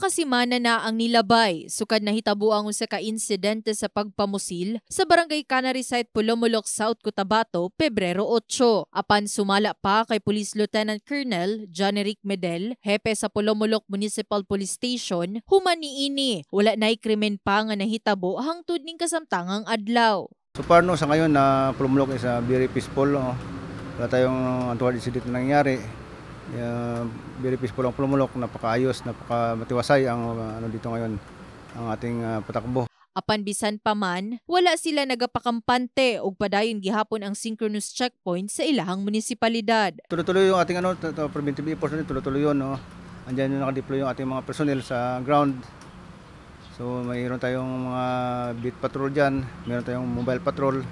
Makasimana na ang nilabay, sukad nahitabo ang usa ka insidente sa pagpamusil sa Barangay Canary Site, Pulomolok, South Cotabato, Pebrero 8. Apan sumala pa kay Police Lieutenant Colonel John Eric Medel, hepe sa Pulomolok Municipal Police Station, human niini wala na'y krimen pa nga nahitabo hangtod ning kasamtangang adlaw. So far sa ngayon na Pulomolok is very peaceful. Wala tayong untoward incident na nangyari. Very peaceful ang Pulomolok, napakaayos, napakamatiwasay ang dito ngayon ang ating patakbo. Apan bisan pa man, wala sila nagapakampante og padayon gihapon ang synchronous checkpoint sa ilahang munisipalidad. Tuloy-tuloy yung ating preventive efforts, tuloy-tuloy yun. Andiyan yung nakadeploy yung ating mga personnel sa ground. So mayroon tayong mga beat patrol dyan, mayroon tayong mobile patrol.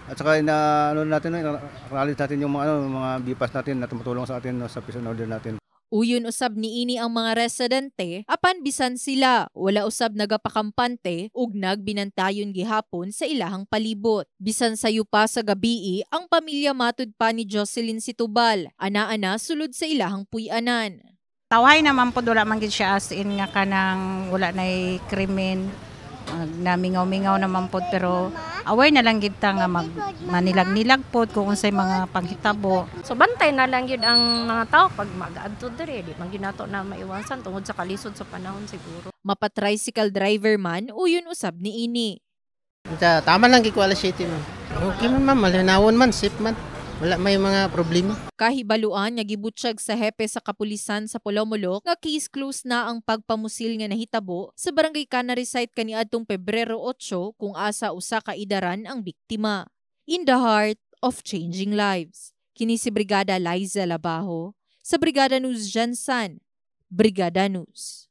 At saka acknowledge natin yung mga bipas natin na tumutulong sa atin sa peace and order natin. Uyon usab niini ang mga residente, apan bisan sila wala usab nagapakampante ug nagbinantayon gihapon sa ilahang palibot. Bisan sayo pa sa gabii, ang pamilya matud pa ni Jocelyn Situbal, ana-ana sulod sa ilahang puy-anan. Tawhay naman po, wala man gid siya as in nga kanang wala na'y krimen. Namingaw-mingaw naman po, pero aware na lang gid ta nga manilag-nilag po kung unsay mga panghitabo. So bantay na lang yun ang mga tao pag mag-adto dire, di man gyud nato na maiwasan tungod sa kalisod sa panahon siguro. Mapa-tricycle driver man uyon usab niini. Tama lang gi-quality mo. Okay man ma'am, malinawon man, safe man. Wala may mga problema. Kahibaluan nga gibutsyag sa hepe sa kapulisan sa Pulomolok nga case closed na ang pagpamusil nga nahitabo sa Barangay Canary Site kaniadtong Pebrero 8 kung asa usa ka idaran ang biktima. In the heart of changing lives. Kini si Brigada Liza Labajo sa Brigada News Jansan. Brigada News.